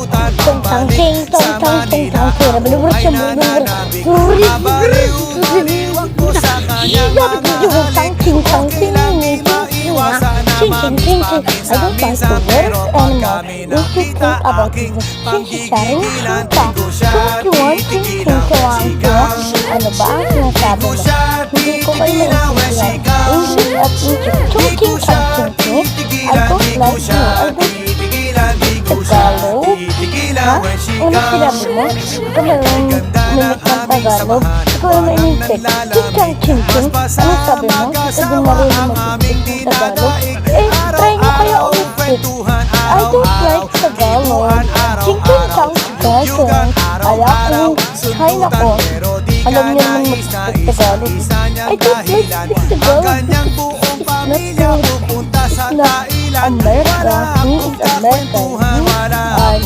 Tong ting tong tong ting tong tira belur cembur Huwag mo sa kanyang Dapat mga yung tang ting tang ting ni ting ting ting ting. I don't like the words anymore. If you think about it, since sharing hata, don't you want to think ano ba ang sinasabi mo? Hindi ko kayo maintindihan. English at English, talking and thinking. I don't like you. I don't Tagalog? Ha? Ano sinabi mo? Ikaw na lang minute ng Tagalog? Ikaw na mainipit. Chichang chinching? Ano sabi mo? Ikaw din marunong mag-isip ng Tagalog? Try mo kaya ulit. I don't like Tagalog. Chicken chang chicken. Alam ko, kain ako. Alam niyo naman mag-speak Tagalog. I don't like speak Tagalog because it's not America. He is American. You are